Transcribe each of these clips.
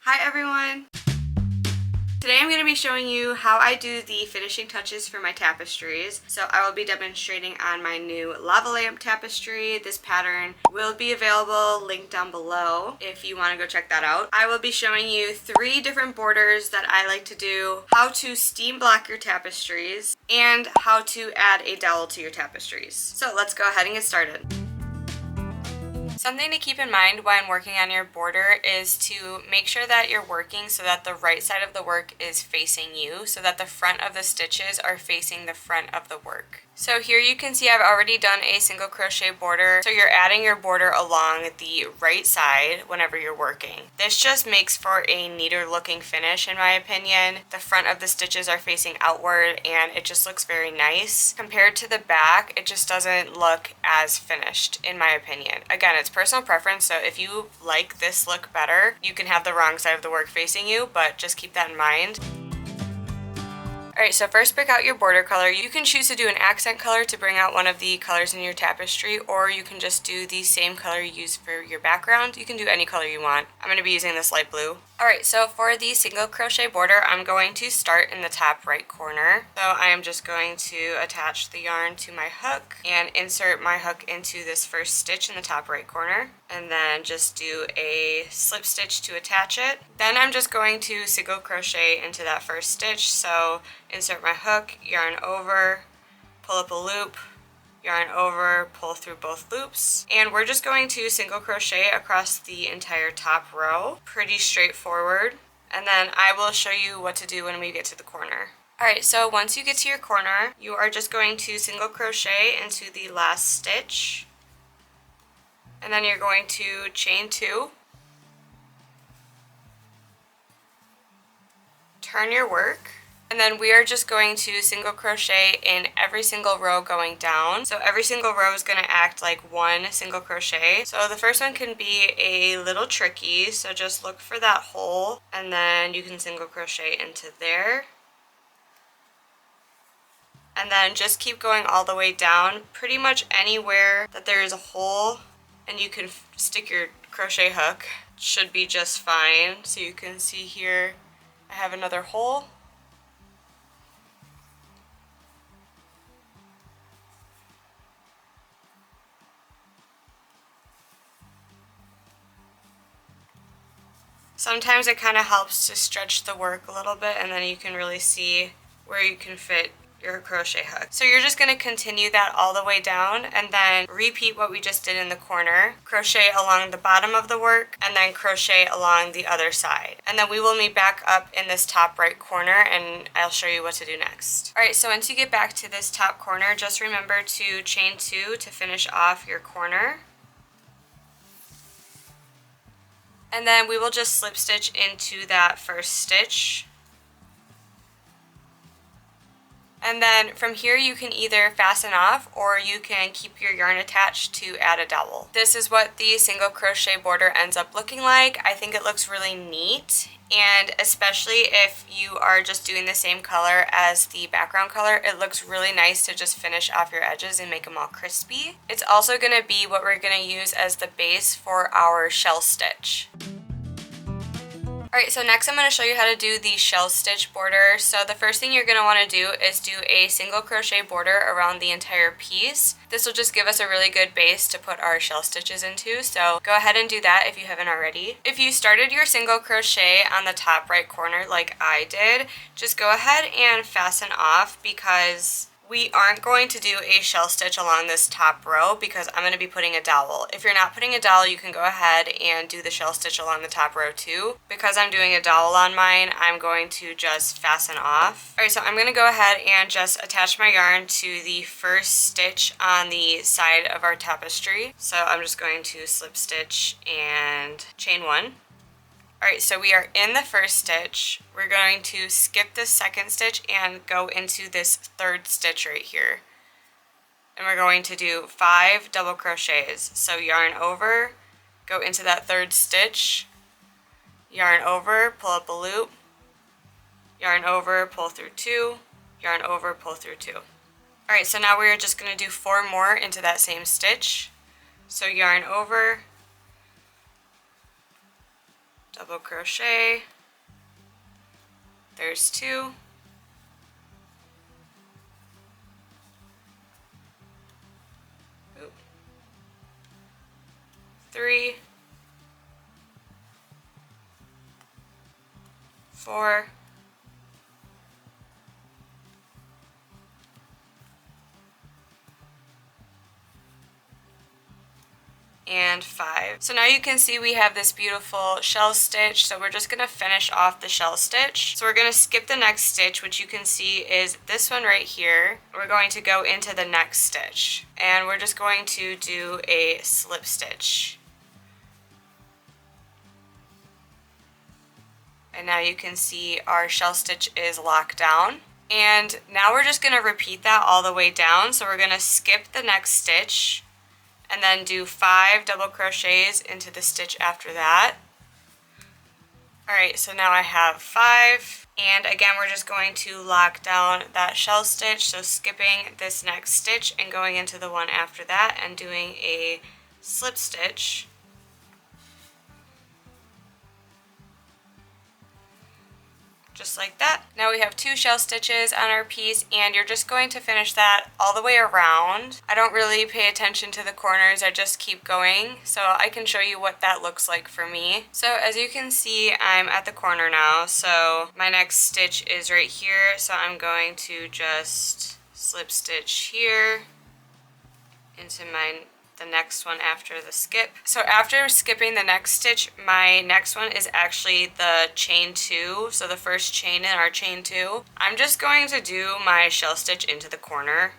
Hi everyone! Today I'm going to be showing you how I do the finishing touches for my tapestries. So I will be demonstrating on my new lava lamp tapestry. This pattern will be available, linked down below if you want to go check that out. I will be showing you 3 different borders that I like to do, how to steam block your tapestries, and how to add a dowel to your tapestries. So let's go ahead and get started. Something to keep in mind when working on your border is to make sure that you're working so that the right side of the work is facing you, so that the front of the stitches are facing the front of the work. So here you can see I've already done a single crochet border, so you're adding your border along the right side whenever you're working. This just makes for a neater looking finish in my opinion. The front of the stitches are facing outward and it just looks very nice. Compared to the back, it just doesn't look as finished in my opinion. Again, it's personal preference, so if you like this look better, you can have the wrong side of the work facing you, but just keep that in mind. Alright, so first pick out your border color. You can choose to do an accent color to bring out one of the colors in your tapestry, or you can just do the same color you use for your background. You can do any color you want. I'm going to be using this light blue. Alright, so for the single crochet border, I'm going to start in the top right corner. So I am just going to attach the yarn to my hook and insert my hook into this first stitch in the top right corner, and then just do a slip stitch to attach it. Then I'm just going to single crochet into that first stitch. So insert my hook, yarn over, pull up a loop, yarn over, pull through both loops, and we're just going to single crochet across the entire top row. Pretty straightforward. And then I will show you what to do when we get to the corner. Alright, so once you get to your corner, you are just going to single crochet into the last stitch, and then you're going to chain 2, turn your work, and then we are just going to single crochet in every single row going down. So every single row is going to act like one single crochet. So the first one can be a little tricky, so just look for that hole and then you can single crochet into there. And then just keep going all the way down, pretty much anywhere that there is a hole and you can stick your crochet hook. Should be just fine. So you can see here I have another hole. Sometimes it kind of helps to stretch the work a little bit, and then you can really see where you can fit your crochet hook. So you're just going to continue that all the way down and then repeat what we just did in the corner. Crochet along the bottom of the work and then crochet along the other side. And then we will meet back up in this top right corner and I'll show you what to do next. Alright, so once you get back to this top corner, just remember to chain 2 to finish off your corner. And then we will just slip stitch into that first stitch. And then from here you can either fasten off or you can keep your yarn attached to add a dowel. This is what the single crochet border ends up looking like. I think it looks really neat, and especially if you are just doing the same color as the background color, it looks really nice to just finish off your edges and make them all crispy. It's also going to be what we're going to use as the base for our shell stitch. Alright, so next I'm going to show you how to do the shell stitch border. So the first thing you're going to want to do is do a single crochet border around the entire piece. This will just give us a really good base to put our shell stitches into, so go ahead and do that if you haven't already. If you started your single crochet on the top right corner like I did, just go ahead and fasten off, because we aren't going to do a shell stitch along this top row because I'm going to be putting a dowel. If you're not putting a dowel, you can go ahead and do the shell stitch along the top row too. Because I'm doing a dowel on mine, I'm going to just fasten off. Alright, so I'm going to go ahead and just attach my yarn to the first stitch on the side of our tapestry. So I'm just going to slip stitch and chain 1. Alright, so we are in the first stitch. We're going to skip the second stitch and go into this third stitch right here. And we're going to do 5 double crochets. So yarn over, go into that third stitch, yarn over, pull up a loop, yarn over, pull through 2, yarn over, pull through 2. Alright, so now we're just going to do 4 more into that same stitch. So yarn over, double crochet, there's 2, oop, 3, 4, and 5. So now you can see we have this beautiful shell stitch, so we're just going to finish off the shell stitch. So we're going to skip the next stitch, which you can see is this one right here. We're going to go into the next stitch, and we're just going to do a slip stitch. And now you can see our shell stitch is locked down. And now we're just going to repeat that all the way down. So we're going to skip the next stitch, and then do 5 double crochets into the stitch after that. Alright, so now I have 5, and again we're just going to lock down that shell stitch, so skipping this next stitch and going into the one after that and doing a slip stitch. Just like that. Now we have 2 shell stitches on our piece, and you're just going to finish that all the way around. I don't really pay attention to the corners, I just keep going, so I can show you what that looks like for me. So as you can see, I'm at the corner now, so my next stitch is right here, so I'm going to just slip stitch here into the next one after the skip. So after skipping the next stitch, my next one is actually the chain 2, so the first chain in our chain 2. I'm just going to do my shell stitch into the corner.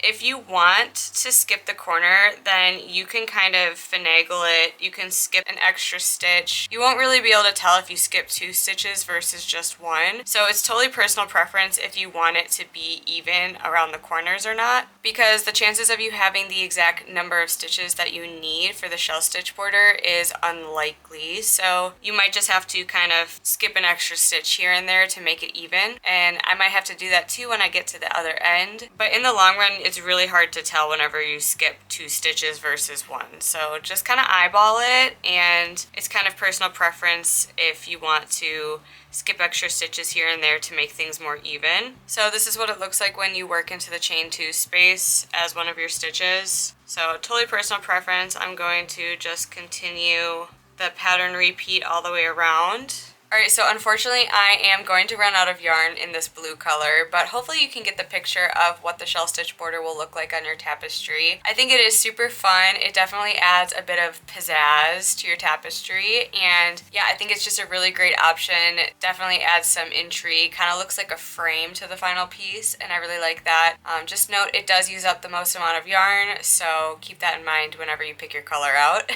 If you want to skip the corner, then you can kind of finagle it. You can skip an extra stitch. You won't really be able to tell if you skip 2 stitches versus just 1. So it's totally personal preference if you want it to be even around the corners or not, because the chances of you having the exact number of stitches that you need for the shell stitch border is unlikely. So you might just have to kind of skip an extra stitch here and there to make it even. And I might have to do that too when I get to the other end. But in the long run, it's really hard to tell whenever you skip 2 stitches versus 1. So just kind of eyeball it, and it's kind of personal preference if you want to skip extra stitches here and there to make things more even. So this is what it looks like when you work into the chain 2 space as one of your stitches. So totally personal preference. I'm going to just continue the pattern repeat all the way around. Alright, so unfortunately I am going to run out of yarn in this blue color, but hopefully you can get the picture of what the shell stitch border will look like on your tapestry. I think it is super fun. It definitely adds a bit of pizzazz to your tapestry, and yeah, I think it's just a really great option. It definitely adds some intrigue, kind of looks like a frame to the final piece, and I really like that. Just note it does use up the most amount of yarn, so keep that in mind whenever you pick your color out.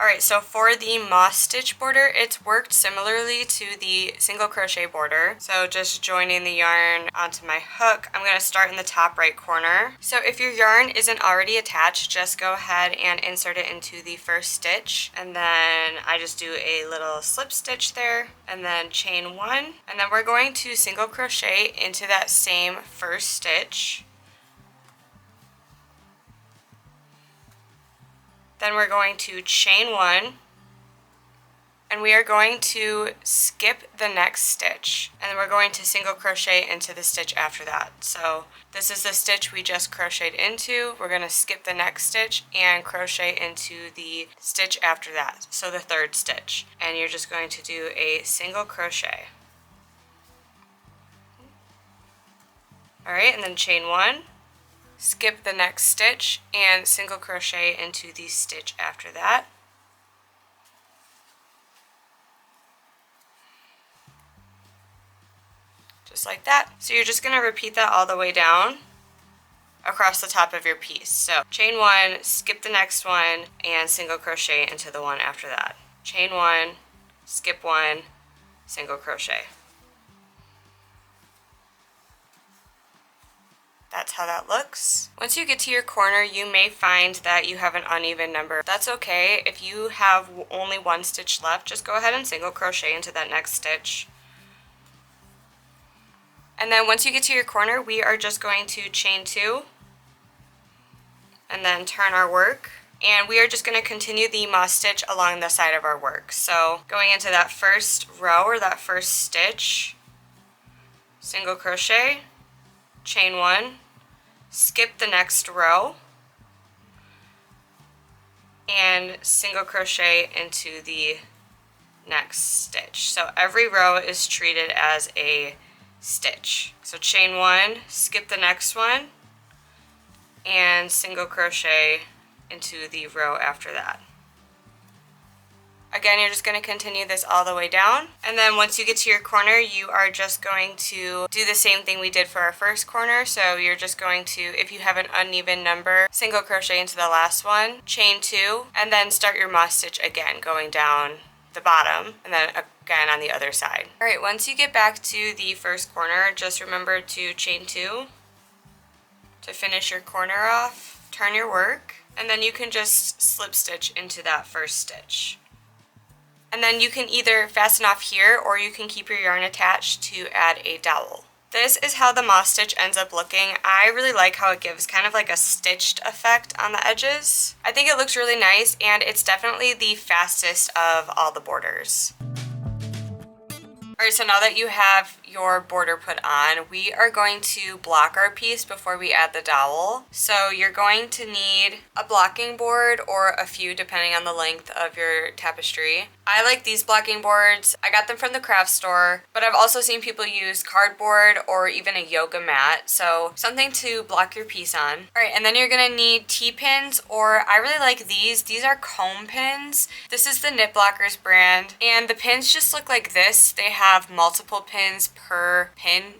Alright, so for the moss stitch border, it's worked similarly to the single crochet border. So just joining the yarn onto my hook, I'm going to start in the top right corner. So if your yarn isn't already attached, just go ahead and insert it into the first stitch. And then I just do a little slip stitch there, and then chain 1. And then we're going to single crochet into that same first stitch. Then we're going to chain 1, and we are going to skip the next stitch, and then we're going to single crochet into the stitch after that. So this is the stitch we just crocheted into. We're going to skip the next stitch and crochet into the stitch after that, so the third stitch. And you're just going to do a single crochet. Alright, and then chain 1. Skip the next stitch and single crochet into the stitch after that. Just like that. So you're just going to repeat that all the way down across the top of your piece. So chain 1, skip the next one, and single crochet into the one after that. Chain 1, skip 1, single crochet. That's how that looks. Once you get to your corner, you may find that you have an uneven number. That's okay. If you have only 1 stitch left, just go ahead and single crochet into that next stitch. And then once you get to your corner, we are just going to chain 2 and then turn our work and we are just going to continue the moss stitch along the side of our work. So going into that first row or that first stitch, single crochet, chain 1, skip the next row, and single crochet into the next stitch. So every row is treated as a stitch. So chain 1, skip the next one, and single crochet into the row after that. Again, you're just going to continue this all the way down, and then once you get to your corner, you are just going to do the same thing we did for our first corner. So you're just going to, if you have an uneven number, single crochet into the last one, chain 2, and then start your moss stitch again, going down the bottom, and then again on the other side. Alright, once you get back to the first corner, just remember to chain 2 to finish your corner off, turn your work, and then you can just slip stitch into that first stitch. And then you can either fasten off here or you can keep your yarn attached to add a dowel. This is how the moss stitch ends up looking. I really like how it gives kind of like a stitched effect on the edges. I think it looks really nice, and it's definitely the fastest of all the borders. Alright, so now that you have your border put on, we are going to block our piece before we add the dowel. So you're going to need a blocking board or a few depending on the length of your tapestry. I like these blocking boards. I got them from the craft store, but I've also seen people use cardboard or even a yoga mat, so something to block your piece on. Alright, and then you're going to need T-pins, or I really like these. These are comb pins. This is the Knit Blockers brand, and the pins just look like this. They have multiple pins per pin.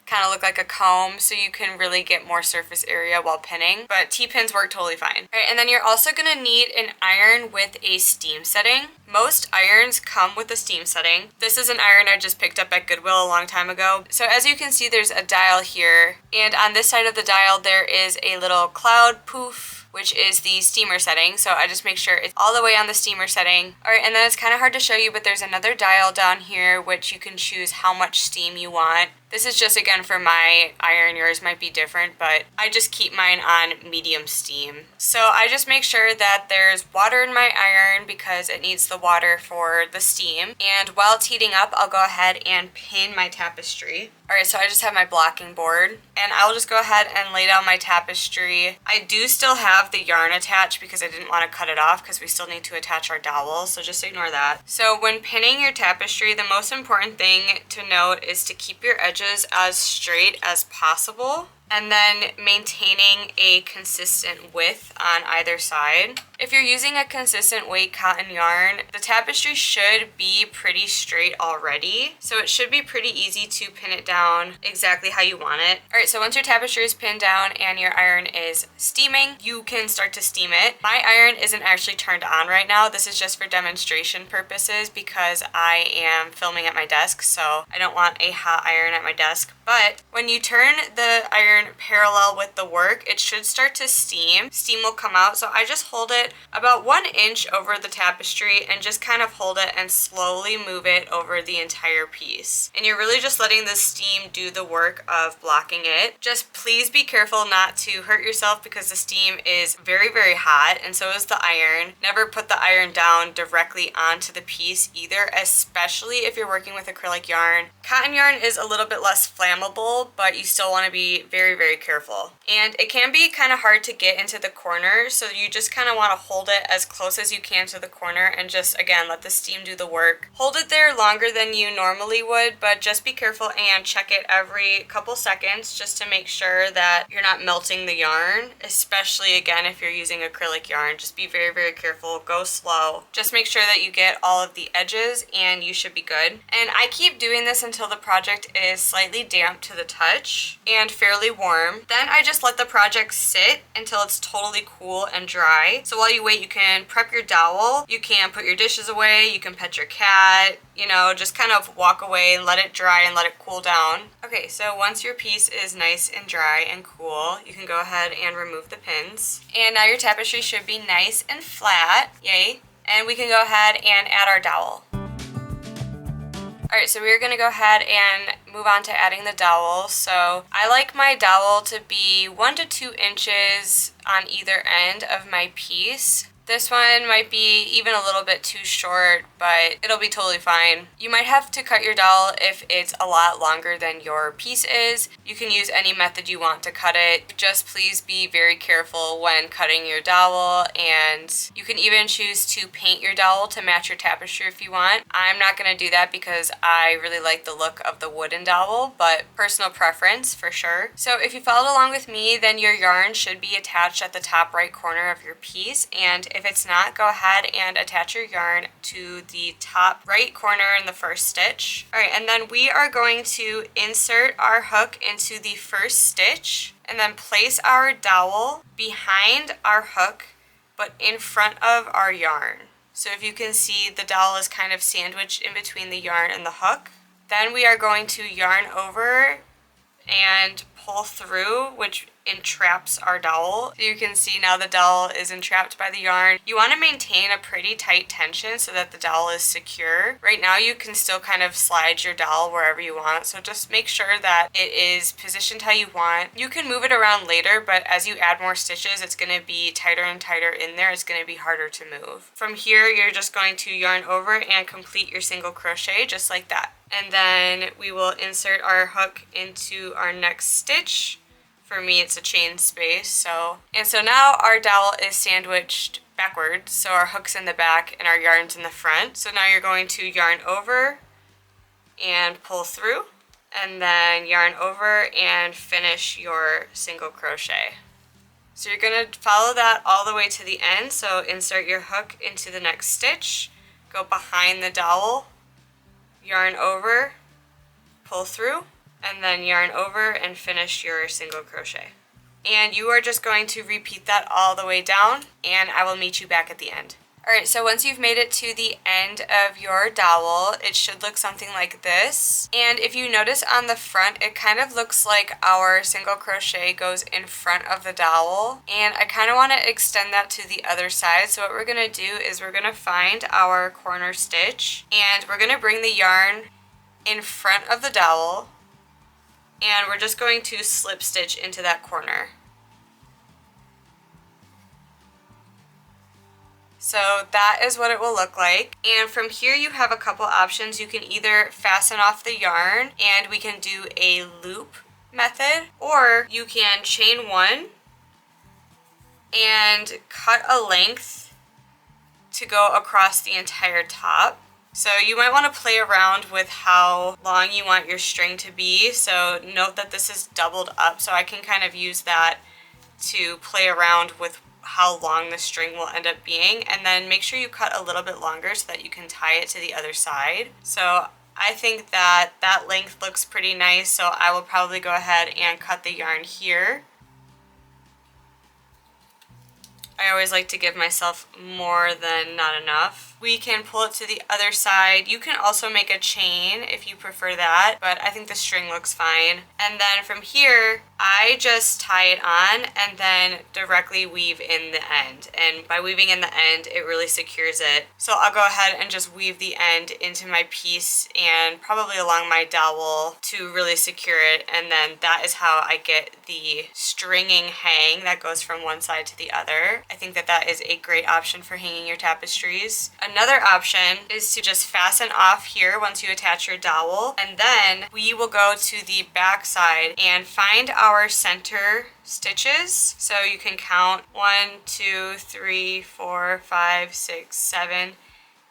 Kind of look like a comb, so you can really get more surface area while pinning, but T-pins work totally fine. Alright, and then you're also going to need an iron with a steam setting. Most irons come with a steam setting. This is an iron I just picked up at Goodwill a long time ago. So as you can see, there's a dial here, and on this side of the dial there is a little cloud poof, which is the steamer setting. So I just make sure it's all the way on the steamer setting. Alright, and then it's kind of hard to show you, but there's another dial down here which you can choose how much steam you want. This is just, again, for my iron. Yours might be different, but I just keep mine on medium steam. So I just make sure that there's water in my iron because it needs the water for the steam. And while it's heating up, I'll go ahead and pin my tapestry. Alright, so I just have my blocking board, and I'll just go ahead and lay down my tapestry. I do still have the yarn attached because I didn't want to cut it off because we still need to attach our dowel, so just ignore that. So when pinning your tapestry, the most important thing to note is to keep your edges as straight as possible, and then maintaining a consistent width on either side. If you're using a consistent weight cotton yarn, the tapestry should be pretty straight already, so it should be pretty easy to pin it down exactly how you want it. Alright, so once your tapestry is pinned down and your iron is steaming, you can start to steam it. My iron isn't actually turned on right now. This is just for demonstration purposes because I am filming at my desk, so I don't want a hot iron at my desk. But when you turn the iron parallel with the work, it should start to steam. Steam will come out, so I just hold it about 1 inch over the tapestry and just kind of hold it and slowly move it over the entire piece. And you're really just letting the steam do the work of blocking it. Just please be careful not to hurt yourself because the steam is very, very hot, and so is the iron. Never put the iron down directly onto the piece either, especially if you're working with acrylic yarn. Cotton yarn is a little bit less flammable, but you still want to be very, very careful. And it can be kind of hard to get into the corner, so you just kind of want to hold it as close as you can to the corner and just, again, let the steam do the work. Hold it there longer than you normally would, but just be careful and check it every couple seconds just to make sure that you're not melting the yarn, especially, again, if you're using acrylic yarn. Just be very, very careful. Go slow. Just make sure that you get all of the edges and you should be good. And I keep doing this until the project is slightly damp to the touch and fairly warm. Then I just let the project sit until it's totally cool and dry. So while you wait, you can prep your dowel, you can put your dishes away, you can pet your cat, you know, just kind of walk away and let it dry and let it cool down. Okay, so once your piece is nice and dry and cool, you can go ahead and remove the pins. And now your tapestry should be nice and flat, yay. And we can go ahead and add our dowel. Alright, so we're going to go ahead and move on to adding the dowel. So I like my dowel to be 1 to 2 inches on either end of my piece. This one might be even a little bit too short, but it'll be totally fine. You might have to cut your dowel if it's a lot longer than your piece is. You can use any method you want to cut it. Just please be very careful when cutting your dowel, and you can even choose to paint your dowel to match your tapestry if you want. I'm not going to do that because I really like the look of the wooden dowel, but personal preference for sure. So if you followed along with me, then your yarn should be attached at the top right corner of your piece, and if it's not, go ahead and attach your yarn to the top right corner in the first stitch. All right, and then we are going to insert our hook into the first stitch and then place our dowel behind our hook but in front of our yarn. So if you can see, the dowel is kind of sandwiched in between the yarn and the hook. Then we are going to yarn over and pull through, which entraps our dowel. So you can see now the dowel is entrapped by the yarn. You want to maintain a pretty tight tension so that the dowel is secure. Right now you can still kind of slide your dowel wherever you want, so just make sure that it is positioned how you want. You can move it around later, but as you add more stitches, it's going to be tighter and tighter in there. It's going to be harder to move. From here, you're just going to yarn over and complete your single crochet just like that. And then we will insert our hook into our next stitch. For me, it's a chain space. And so now our dowel is sandwiched backwards, so our hook's in the back and our yarn's in the front. So now you're going to yarn over and pull through, and then yarn over and finish your single crochet. So you're going to follow that all the way to the end. So insert your hook into the next stitch, go behind the dowel, yarn over, pull through, and then yarn over and finish your single crochet. And you are just going to repeat that all the way down, and I will meet you back at the end. Alright, so once you've made it to the end of your dowel, it should look something like this. And if you notice on the front, it kind of looks like our single crochet goes in front of the dowel. And I kind of want to extend that to the other side. So what we're going to do is we're going to find our corner stitch, and we're going to bring the yarn in front of the dowel, and we're just going to slip stitch into that corner. So that is what it will look like. And from here you have a couple options. You can either fasten off the yarn and we can do a loop method, or you can chain one and cut a length to go across the entire top. So you might want to play around with how long you want your string to be. So note that this is doubled up, so I can kind of use that to play around with how long the string will end up being. And then make sure you cut a little bit longer so that you can tie it to the other side. So I think that that length looks pretty nice, so I will probably go ahead and cut the yarn here. I always like to give myself more than not enough. We can pull it to the other side. You can also make a chain if you prefer that, but I think the string looks fine. And then from here, I just tie it on and then directly weave in the end. And by weaving in the end, it really secures it. So I'll go ahead and just weave the end into my piece and probably along my dowel to really secure it. And then that is how I get the stringing hang that goes from one side to the other. I think that that is a great option for hanging your tapestries. Another option is to just fasten off here once you attach your dowel, and then we will go to the back side and find our center stitches. So you can count 1, 2, 3, 4, 5, 6, 7.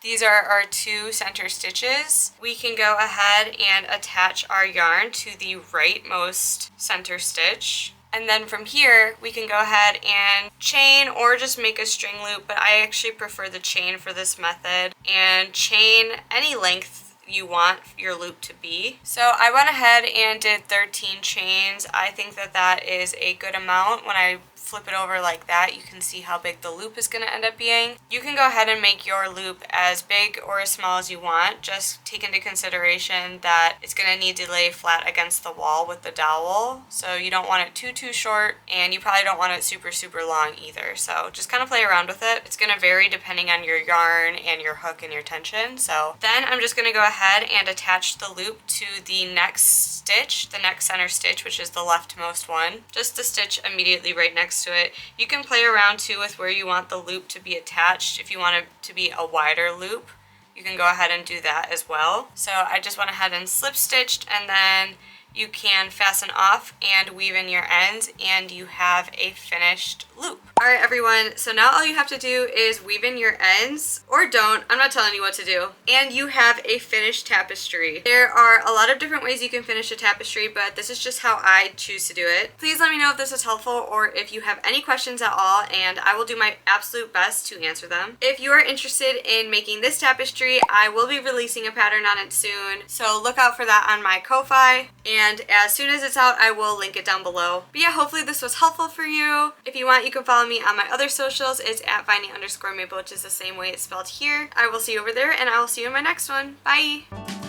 These are our 2 center stitches. We can go ahead and attach our yarn to the rightmost center stitch. And then from here, we can go ahead and chain or just make a string loop, but I actually prefer the chain for this method. And chain any length you want your loop to be. So I went ahead and did 13 chains. I think that that is a good amount when I flip it over like that, you can see how big the loop is going to end up being. You can go ahead and make your loop as big or as small as you want. Just take into consideration that it's going to need to lay flat against the wall with the dowel. So you don't want it too short, and you probably don't want it super long either. So just kind of play around with it. It's going to vary depending on your yarn and your hook and your tension. So then I'm just going to go ahead and attach the loop to the next stitch, the next center stitch, which is the leftmost one. Just the stitch immediately right next to it. You can play around too with where you want the loop to be attached. If you want it to be a wider loop, you can go ahead and do that as well. So I just went ahead and slip stitched, and then you can fasten off and weave in your ends, and you have a finished loop. Alright everyone, so now all you have to do is weave in your ends, or don't, I'm not telling you what to do, and you have a finished tapestry. There are a lot of different ways you can finish a tapestry, but this is just how I choose to do it. Please let me know if this is helpful or if you have any questions at all, and I will do my absolute best to answer them. If you are interested in making this tapestry, I will be releasing a pattern on it soon, so look out for that on my Kofi, and as soon as it's out, I will link it down below. But yeah, hopefully this was helpful for you. If you want, you can follow me on my other socials. It's at Viney_Maple, which is the same way it's spelled here. I will see you over there, and I will see you in my next one. Bye!